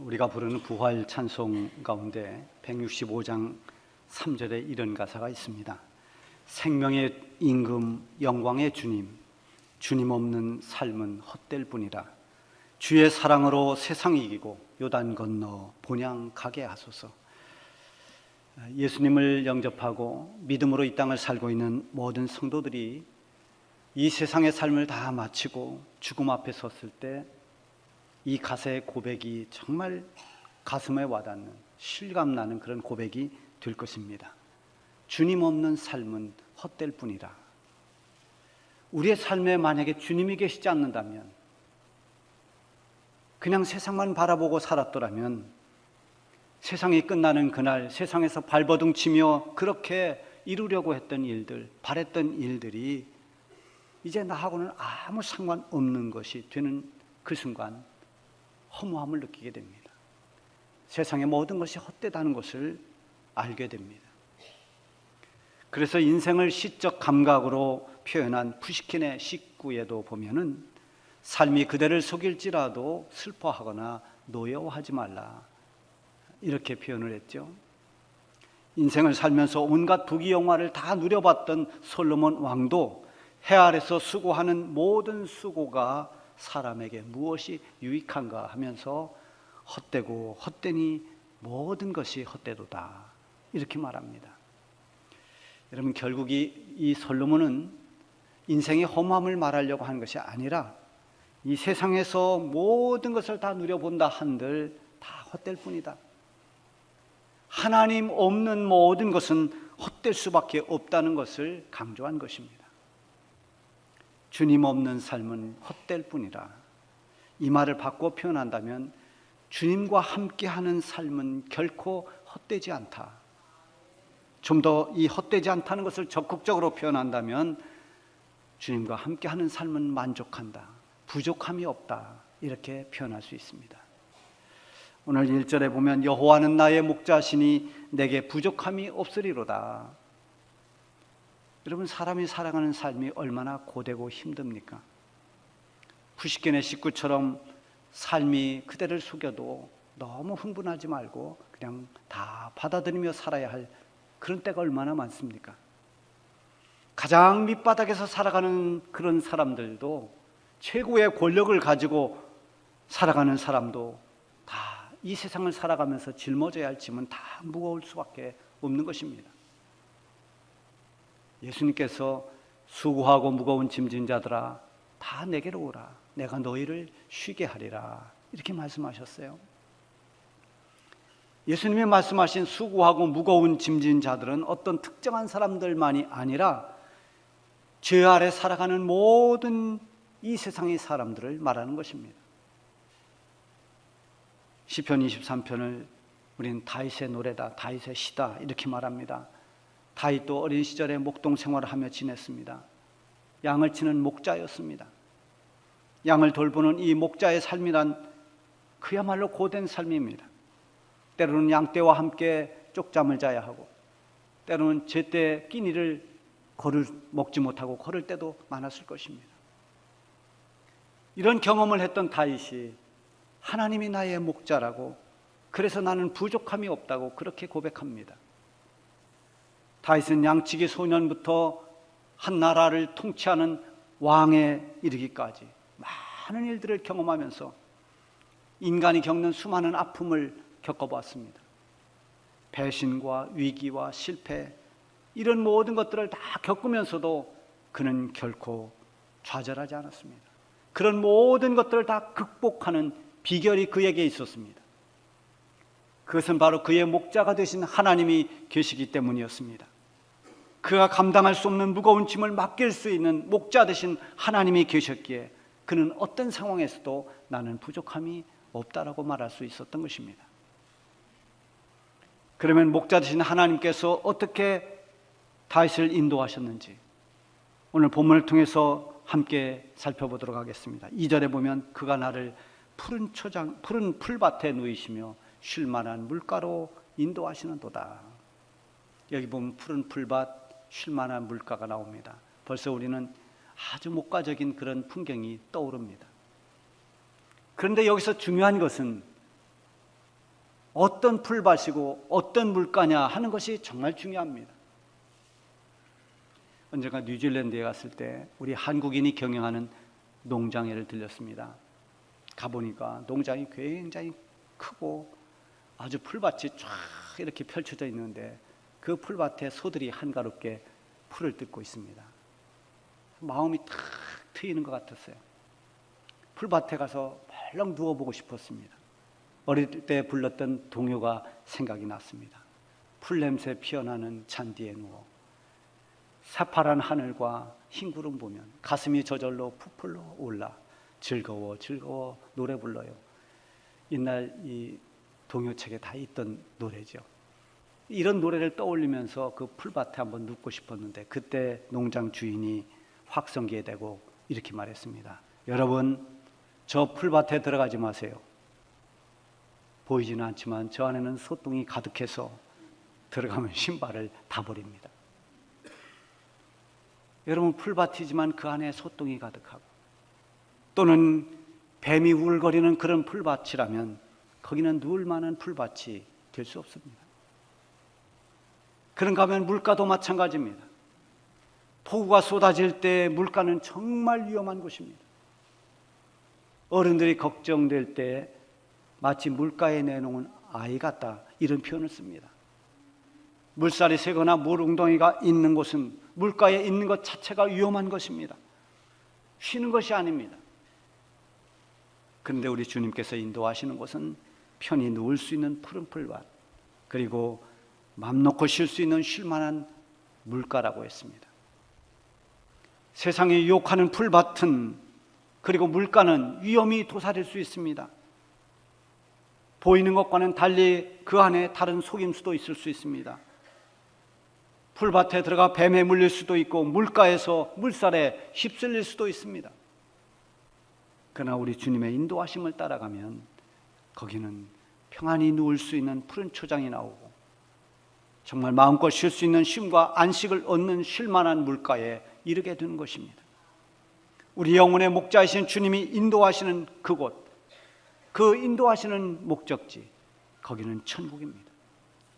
우리가 부르는 부활 찬송 가운데 165장 3절에 이런 가사가 있습니다. 생명의 임금 영광의 주님, 주님 없는 삶은 헛될 뿐이라. 주의 사랑으로 세상 이기고 요단 건너 본향 가게 하소서. 예수님을 영접하고 믿음으로 이 땅을 살고 있는 모든 성도들이 이 세상의 삶을 다 마치고 죽음 앞에 섰을 때 이 가사의 고백이 정말 가슴에 와닿는 실감나는 그런 고백이 될 것입니다. 주님 없는 삶은 헛될 뿐이라. 우리의 삶에 만약에 주님이 계시지 않는다면, 그냥 세상만 바라보고 살았더라면 세상이 끝나는 그날 세상에서 발버둥 치며 그렇게 이루려고 했던 일들, 바랬던 일들이 이제 나하고는 아무 상관없는 것이 되는 그 순간 허무함을 느끼게 됩니다. 세상의 모든 것이 헛되다는 것을 알게 됩니다. 그래서 인생을 시적 감각으로 표현한 푸시킨의 식구에도 보면은 삶이 그대를 속일지라도 슬퍼하거나 노여워하지 말라, 이렇게 표현을 했죠. 인생을 살면서 온갖 부귀영화를 다 누려봤던 솔로몬 왕도 해 아래서 수고하는 모든 수고가 사람에게 무엇이 유익한가 하면서 헛되고 헛되니 모든 것이 헛되도다, 이렇게 말합니다. 여러분, 결국 이 솔로몬은 인생의 허무함을 말하려고 하는 것이 아니라 이 세상에서 모든 것을 다 누려본다 한들 다 헛될 뿐이다. 하나님 없는 모든 것은 헛될 수밖에 없다는 것을 강조한 것입니다. 주님 없는 삶은 헛될 뿐이라. 이 말을 바꿔 표현한다면 주님과 함께하는 삶은 결코 헛되지 않다. 좀 더 이 헛되지 않다는 것을 적극적으로 표현한다면 주님과 함께하는 삶은 만족한다, 부족함이 없다, 이렇게 표현할 수 있습니다. 오늘 1절에 보면 여호와는 나의 목자시니 내게 부족함이 없으리로다. 여러분, 사람이 살아가는 삶이 얼마나 고되고 힘듭니까? 푸시킨의 식구처럼 삶이 그대를 속여도 너무 흥분하지 말고 그냥 다 받아들이며 살아야 할 그런 때가 얼마나 많습니까? 가장 밑바닥에서 살아가는 그런 사람들도, 최고의 권력을 가지고 살아가는 사람도 다 이 세상을 살아가면서 짊어져야 할 짐은 다 무거울 수밖에 없는 것입니다. 예수님께서 수고하고 무거운 짐진 자들아 다 내게로 오라, 내가 너희를 쉬게 하리라, 이렇게 말씀하셨어요. 예수님이 말씀하신 수고하고 무거운 짐진 자들은 어떤 특정한 사람들만이 아니라 죄 아래 살아가는 모든 이 세상의 사람들을 말하는 것입니다. 시편 23편을 우리는 다윗의 노래다, 다윗의 시다, 이렇게 말합니다. 다윗도 어린 시절에 목동 생활을 하며 지냈습니다. 양을 치는 목자였습니다. 양을 돌보는 이 목자의 삶이란 그야말로 고된 삶입니다. 때로는 양떼와 함께 쪽잠을 자야 하고, 때로는 제때 끼니를 먹지 못하고 걸을 때도 많았을 것입니다. 이런 경험을 했던 다윗이 하나님이 나의 목자라고, 그래서 나는 부족함이 없다고 그렇게 고백합니다. 다윗은 양치기 소년부터 한 나라를 통치하는 왕에 이르기까지 많은 일들을 경험하면서 인간이 겪는 수많은 아픔을 겪어봤습니다. 배신과 위기와 실패, 이런 모든 것들을 다 겪으면서도 그는 결코 좌절하지 않았습니다. 그런 모든 것들을 다 극복하는 비결이 그에게 있었습니다. 그것은 바로 그의 목자가 되신 하나님이 계시기 때문이었습니다. 그가 감당할 수 없는 무거운 짐을 맡길 수 있는 목자 되신 하나님이 계셨기에 그는 어떤 상황에서도 나는 부족함이 없다라고 말할 수 있었던 것입니다. 그러면 목자 되신 하나님께서 어떻게 다윗을 인도하셨는지 오늘 본문을 통해서 함께 살펴보도록 하겠습니다. 2절에 보면 그가 나를 푸른 풀밭에 누이시며 쉴 만한 물가로 인도하시는도다. 여기 보면 푸른 풀밭, 쉴 만한 물가가 나옵니다. 벌써 우리는 아주 목가적인 그런 풍경이 떠오릅니다. 그런데 여기서 중요한 것은 어떤 풀밭이고 어떤 물가냐 하는 것이 정말 중요합니다. 언젠가 뉴질랜드에 갔을 때 우리 한국인이 경영하는 농장에를 들렸습니다. 가보니까 농장이 굉장히 크고 아주 풀밭이 쫙 이렇게 펼쳐져 있는데 그 풀밭에 소들이 한가롭게 풀을 뜯고 있습니다. 마음이 탁 트이는 것 같았어요. 풀밭에 가서 벌렁 누워보고 싶었습니다. 어릴 때 불렀던 동요가 생각이 났습니다. 풀냄새 피어나는 잔디에 누워 새파란 하늘과 흰 구름 보면 가슴이 저절로 부풀러 올라 즐거워 즐거워 노래 불러요. 옛날 이 동요책에 다 있던 노래죠. 이런 노래를 떠올리면서 그 풀밭에 한번 눕고 싶었는데 그때 농장 주인이 확성기에 대고 이렇게 말했습니다. 여러분, 저 풀밭에 들어가지 마세요. 보이지는 않지만 저 안에는 소똥이 가득해서 들어가면 신발을 다 버립니다. 여러분, 풀밭이지만 그 안에 소똥이 가득하고 또는 뱀이 울거리는 그런 풀밭이라면 거기는 누울 만한 풀밭이 될 수 없습니다. 그런가 하면 물가도 마찬가지입니다. 폭우가 쏟아질 때 물가는 정말 위험한 곳입니다. 어른들이 걱정될 때 마치 물가에 내놓은 아이 같다 이런 표현을 씁니다. 물살이 새거나 물웅덩이가 있는 곳은 물가에 있는 것 자체가 위험한 것입니다. 쉬는 것이 아닙니다. 그런데 우리 주님께서 인도하시는 곳은 편히 누울 수 있는 푸른 풀밭, 그리고 맘 놓고 쉴 수 있는 쉴만한 물가라고 했습니다. 세상에 유혹하는 풀밭은 그리고 물가는 위험이 도사릴 수 있습니다. 보이는 것과는 달리 그 안에 다른 속임수도 있을 수 있습니다. 풀밭에 들어가 뱀에 물릴 수도 있고 물가에서 물살에 휩쓸릴 수도 있습니다. 그러나 우리 주님의 인도하심을 따라가면 거기는 평안히 누울 수 있는 푸른 초장이 나오고 정말 마음껏 쉴 수 있는 쉼과 안식을 얻는 쉴만한 물가에 이르게 되는 것입니다. 우리 영혼의 목자이신 주님이 인도하시는 그곳, 그 인도하시는 목적지, 거기는 천국입니다.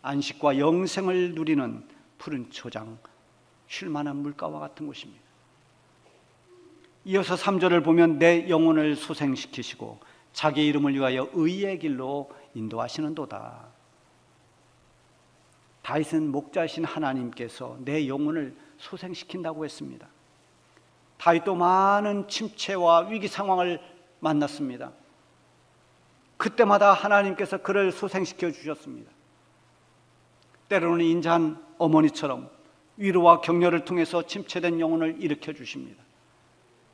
안식과 영생을 누리는 푸른 초장, 쉴만한 물가와 같은 곳입니다. 이어서 3절을 보면 내 영혼을 소생시키시고 자기 이름을 위하여 의의 길로 인도하시는도다. 다윗은 목자이신 하나님께서 내 영혼을 소생시킨다고 했습니다. 다윗도 많은 침체와 위기 상황을 만났습니다. 그때마다 하나님께서 그를 소생시켜 주셨습니다. 때로는 인자한 어머니처럼 위로와 격려를 통해서 침체된 영혼을 일으켜 주십니다.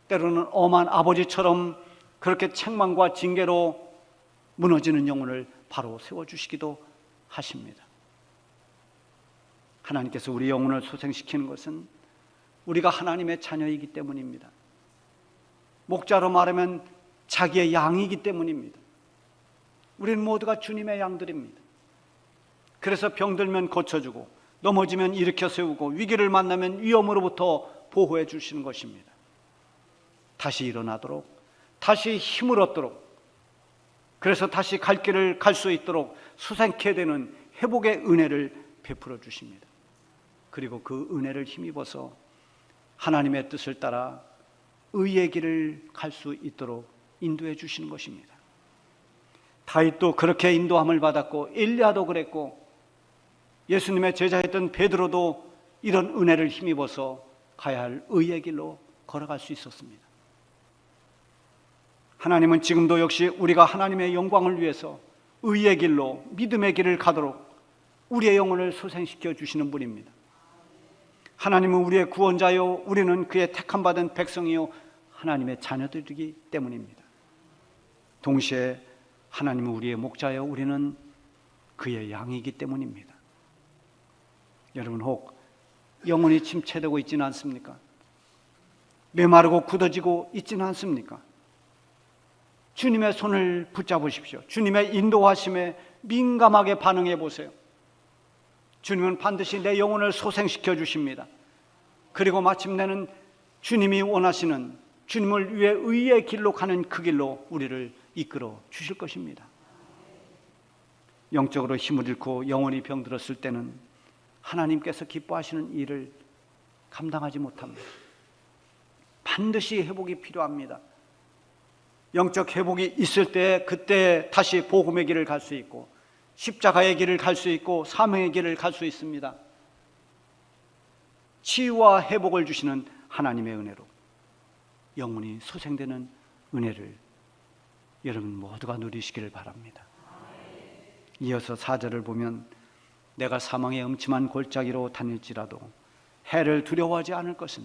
때로는 엄한 아버지처럼 그렇게 책망과 징계로 무너지는 영혼을 바로 세워주시기도 하십니다. 하나님께서 우리 영혼을 소생시키는 것은 우리가 하나님의 자녀이기 때문입니다. 목자로 말하면 자기의 양이기 때문입니다. 우리는 모두가 주님의 양들입니다. 그래서 병들면 고쳐주고 넘어지면 일으켜 세우고 위기를 만나면 위험으로부터 보호해 주시는 것입니다. 다시 일어나도록, 다시 힘을 얻도록, 그래서 다시 갈 길을 갈 수 있도록 수생케 되는 회복의 은혜를 베풀어 주십니다. 그리고 그 은혜를 힘입어서 하나님의 뜻을 따라 의의 길을 갈 수 있도록 인도해 주시는 것입니다. 다윗도 그렇게 인도함을 받았고 엘리야도 그랬고 예수님의 제자였던 베드로도 이런 은혜를 힘입어서 가야 할 의의 길로 걸어갈 수 있었습니다. 하나님은 지금도 역시 우리가 하나님의 영광을 위해서 의의 길로 믿음의 길을 가도록 우리의 영혼을 소생시켜 주시는 분입니다. 하나님은 우리의 구원자요, 우리는 그의 택함받은 백성이요 하나님의 자녀들이기 때문입니다. 동시에 하나님은 우리의 목자요, 우리는 그의 양이기 때문입니다. 여러분, 혹 영혼이 침체되고 있지는 않습니까? 메마르고 굳어지고 있지는 않습니까? 주님의 손을 붙잡으십시오. 주님의 인도하심에 민감하게 반응해 보세요. 주님은 반드시 내 영혼을 소생시켜 주십니다. 그리고 마침내는 주님이 원하시는, 주님을 위해 의의 길로 가는 그 길로 우리를 이끌어 주실 것입니다. 영적으로 힘을 잃고 영혼이 병들었을 때는 하나님께서 기뻐하시는 일을 감당하지 못합니다. 반드시 회복이 필요합니다. 영적 회복이 있을 때 그때 다시 복음의 길을 갈 수 있고 십자가의 길을 갈 수 있고 사명의 길을 갈 수 있습니다. 치유와 회복을 주시는 하나님의 은혜로 영혼이 소생되는 은혜를 여러분 모두가 누리시기를 바랍니다. 이어서 4절을 보면 내가 사망의 음침한 골짜기로 다닐지라도 해를 두려워하지 않을 것은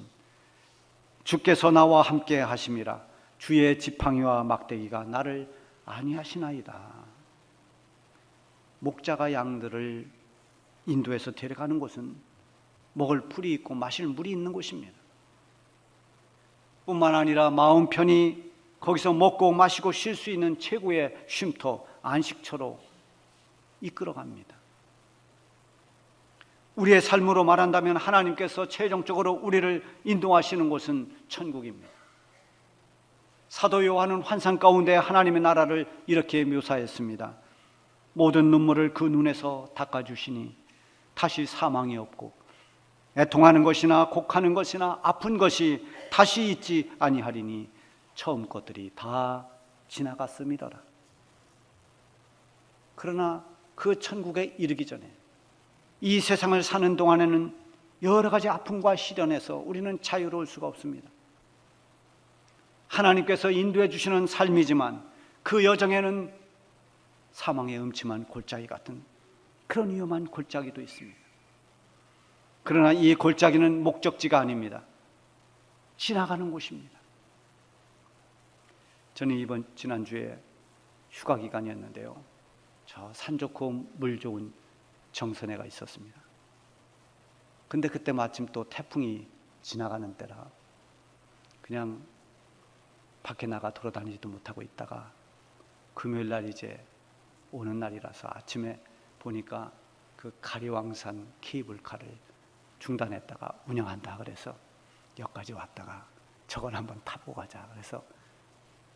주께서 나와 함께 하심이라. 주의 지팡이와 막대기가 나를 안위하시나이다. 목자가 양들을 인도해서 데려가는 곳은 먹을 풀이 있고 마실 물이 있는 곳입니다. 뿐만 아니라 마음 편히 거기서 먹고 마시고 쉴 수 있는 최고의 쉼터, 안식처로 이끌어갑니다. 우리의 삶으로 말한다면 하나님께서 최종적으로 우리를 인도하시는 곳은 천국입니다. 사도 요한은 환상 가운데 하나님의 나라를 이렇게 묘사했습니다. 모든 눈물을 그 눈에서 닦아주시니 다시 사망이 없고 애통하는 것이나 곡하는 것이나 아픈 것이 다시 있지 아니하리니 처음 것들이 다 지나갔음이더라. 그러나 그 천국에 이르기 전에 이 세상을 사는 동안에는 여러 가지 아픔과 시련에서 우리는 자유로울 수가 없습니다. 하나님께서 인도해 주시는 삶이지만 그 여정에는 사망의 음침한 골짜기 같은 그런 위험한 골짜기도 있습니다. 그러나 이 골짜기는 목적지가 아닙니다. 지나가는 곳입니다. 저는 지난주에 휴가 기간이었는데요, 저 산 좋고 물 좋은 정선회가 있었습니다. 근데 그때 마침 또 태풍이 지나가는 때라 그냥 밖에 나가 돌아다니지도 못하고 있다가 금요일 날 이제 오는 날이라서 아침에 보니까 그 가리왕산 케이블카를 중단했다가 운영한다 그래서 여기까지 왔다가 저걸 한번 타고 가자 그래서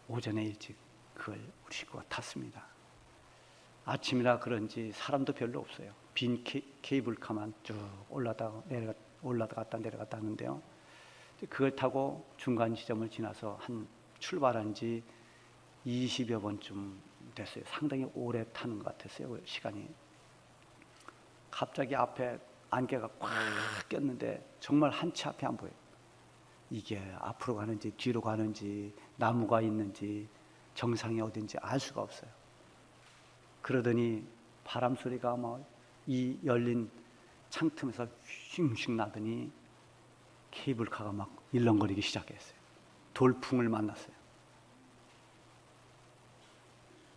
오전에 일찍 그걸 우리 식구가 탔습니다. 아침이라 그런지 사람도 별로 없어요. 빈 케이블카만 쭉 올라갔다 내려갔다 하는데요, 그걸 타고 중간 지점을 지나서 한 출발한 지 20여 번쯤 됐어요. 상당히 오래 타는 것 같았어요, 그 시간이. 갑자기 앞에 안개가 꽉 꼈는데 정말 한 치 앞에 안 보여요. 이게 앞으로 가는지 뒤로 가는지 나무가 있는지 정상이 어딘지 알 수가 없어요. 그러더니 바람 소리가 막 이 열린 창틈에서 휙휙 나더니 케이블카가 막 일렁거리기 시작했어요. 돌풍을 만났어요.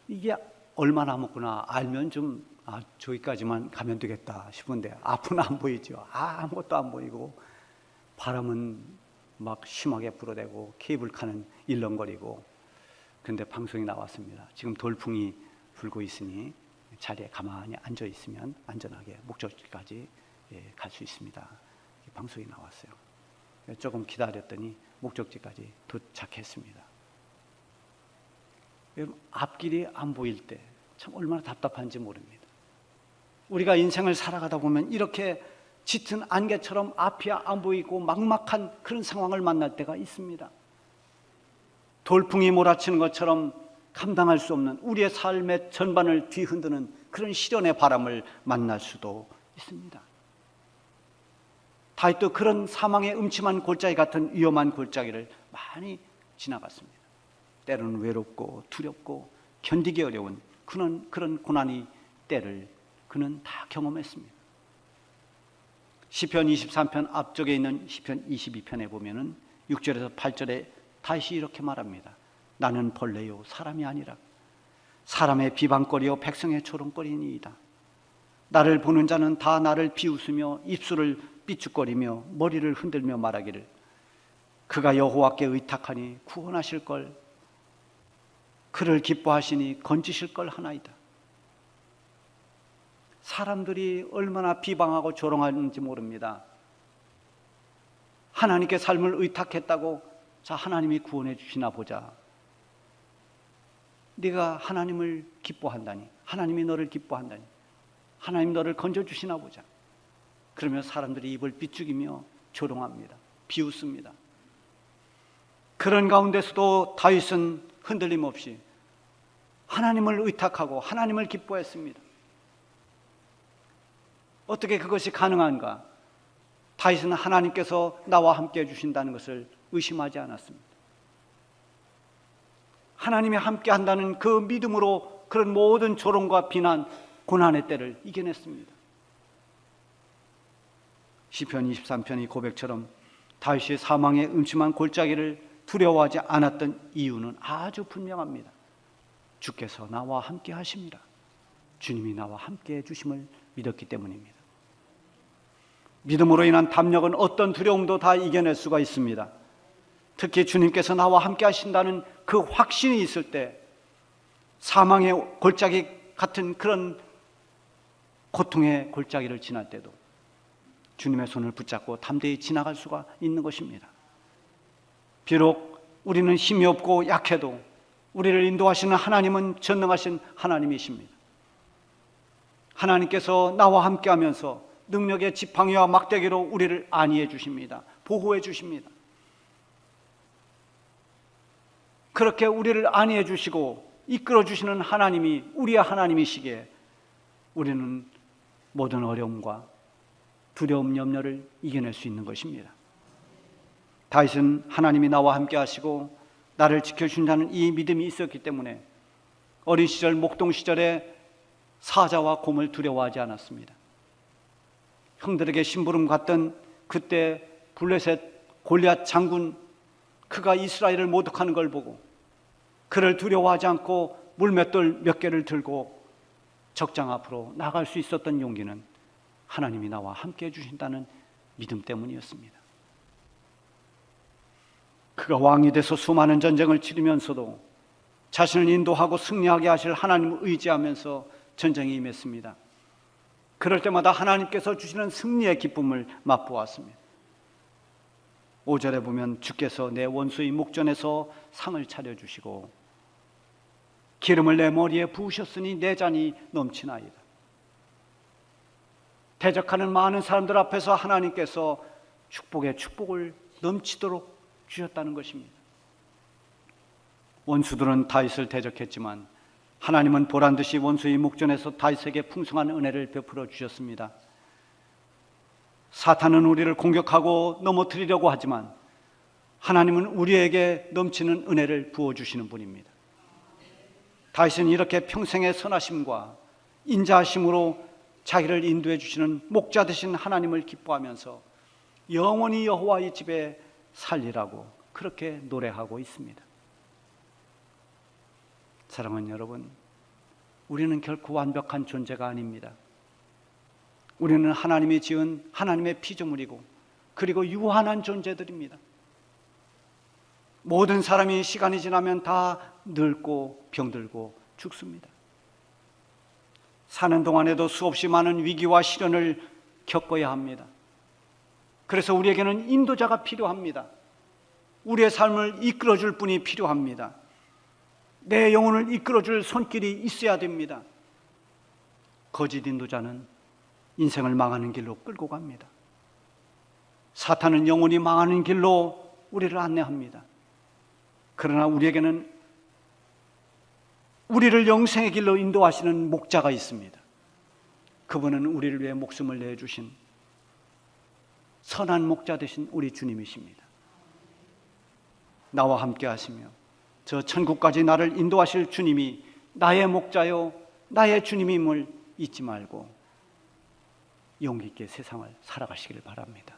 이게 얼마나 남았구나 알면 좀 저기까지만 가면 되겠다 싶은데 앞은 안 보이죠. 아무것도 안 보이고 바람은 막 심하게 불어대고 케이블카는 일렁거리고. 그런데 방송이 나왔습니다. 지금 돌풍이 불고 있으니 자리에 가만히 앉아 있으면 안전하게 목적지까지 갈 수 있습니다. 방송이 나왔어요. 조금 기다렸더니 목적지까지 도착했습니다. 여러분, 앞길이 안 보일 때 참 얼마나 답답한지 모릅니다. 우리가 인생을 살아가다 보면 이렇게 짙은 안개처럼 앞이 안 보이고 막막한 그런 상황을 만날 때가 있습니다. 돌풍이 몰아치는 것처럼 감당할 수 없는 우리의 삶의 전반을 뒤흔드는 그런 시련의 바람을 만날 수도 있습니다. 다윗도 그런 사망의 음침한 골짜기 같은 위험한 골짜기를 많이 지나갔습니다. 때로는 외롭고 두렵고 견디기 어려운 그런 고난의 때를 그는 다 경험했습니다. 시편 23편 앞쪽에 있는 시편 22편에 보면은 6절에서 8절에 다시 이렇게 말합니다. 나는 벌레요 사람이 아니라 사람의 비방거리요 백성의 조롱거리니이다. 나를 보는 자는 다 나를 비웃으며 입술을 삐죽거리며 머리를 흔들며 말하기를 그가 여호와께 의탁하니 구원하실 걸, 그를 기뻐하시니 건지실 걸 하나이다. 사람들이 얼마나 비방하고 조롱하는지 모릅니다. 하나님께 삶을 의탁했다고 자 하나님이 구원해 주시나 보자. 네가 하나님을 기뻐한다니, 하나님이 너를 기뻐한다니, 하나님 너를 건져주시나 보자. 그러면 사람들이 입을 비죽이며 조롱합니다. 비웃습니다. 그런 가운데서도 다윗은 흔들림 없이 하나님을 의탁하고 하나님을 기뻐했습니다. 어떻게 그것이 가능한가? 다윗은 하나님께서 나와 함께 해주신다는 것을 의심하지 않았습니다. 하나님이 함께 한다는 그 믿음으로 그런 모든 조롱과 비난, 고난의 때를 이겨냈습니다. 시편 23편의 고백처럼 다윗이 사망의 음침한 골짜기를 두려워하지 않았던 이유는 아주 분명합니다. 주께서 나와 함께 하십니다. 주님이 나와 함께 해주심을 믿었기 때문입니다. 믿음으로 인한 담력은 어떤 두려움도 다 이겨낼 수가 있습니다. 특히 주님께서 나와 함께 하신다는 그 확신이 있을 때 사망의 골짜기 같은 그런 고통의 골짜기를 지날 때도 주님의 손을 붙잡고 담대히 지나갈 수가 있는 것입니다. 비록 우리는 힘이 없고 약해도 우리를 인도하시는 하나님은 전능하신 하나님이십니다. 하나님께서 나와 함께하면서 능력의 지팡이와 막대기로 우리를 안위해 주십니다. 보호해 주십니다. 그렇게 우리를 안위해 주시고 이끌어 주시는 하나님이 우리의 하나님이시기에 우리는 모든 어려움과 두려움, 염려를 이겨낼 수 있는 것입니다. 다윗은 하나님이 나와 함께 하시고 나를 지켜주신다는 이 믿음이 있었기 때문에 어린 시절, 목동 시절에 사자와 곰을 두려워하지 않았습니다. 형들에게 심부름 갔던 그때 블레셋 골리앗 장군, 그가 이스라엘을 모독하는 걸 보고 그를 두려워하지 않고 물맷돌 몇 개를 들고 적장 앞으로 나갈 수 있었던 용기는 하나님이 나와 함께 해주신다는 믿음 때문이었습니다. 그가 왕이 돼서 수많은 전쟁을 치르면서도 자신을 인도하고 승리하게 하실 하나님을 의지하면서 전쟁에 임했습니다. 그럴 때마다 하나님께서 주시는 승리의 기쁨을 맛보았습니다. 5절에 보면 주께서 내 원수의 목전에서 상을 차려주시고 기름을 내 머리에 부으셨으니 내 잔이 넘치나이다. 대적하는 많은 사람들 앞에서 하나님께서 축복의 축복을 넘치도록 주셨다는 것입니다. 원수들은 다윗을 대적했지만 하나님은 보란듯이 원수의 목전에서 다윗에게 풍성한 은혜를 베풀어 주셨습니다. 사탄은 우리를 공격하고 넘어뜨리려고 하지만 하나님은 우리에게 넘치는 은혜를 부어주시는 분입니다. 다윗은 이렇게 평생의 선하심과 인자하심으로 자기를 인도해 주시는 목자 되신 하나님을 기뻐하면서 영원히 여호와의 집에 살리라고 그렇게 노래하고 있습니다. 사랑하는 여러분, 우리는 결코 완벽한 존재가 아닙니다. 우리는 하나님이 지은 하나님의 피조물이고 그리고 유한한 존재들입니다. 모든 사람이 시간이 지나면 다 늙고 병들고 죽습니다. 사는 동안에도 수없이 많은 위기와 시련을 겪어야 합니다. 그래서 우리에게는 인도자가 필요합니다. 우리의 삶을 이끌어줄 분이 필요합니다. 내 영혼을 이끌어줄 손길이 있어야 됩니다. 거짓 인도자는 인생을 망하는 길로 끌고 갑니다. 사탄은 영혼이 망하는 길로 우리를 안내합니다. 그러나 우리에게는 우리를 영생의 길로 인도하시는 목자가 있습니다. 그분은 우리를 위해 목숨을 내주신 선한 목자 되신 우리 주님이십니다. 나와 함께 하시며 저 천국까지 나를 인도하실 주님이 나의 목자요 나의 주님임을 잊지 말고 용기 있게 세상을 살아가시길 바랍니다.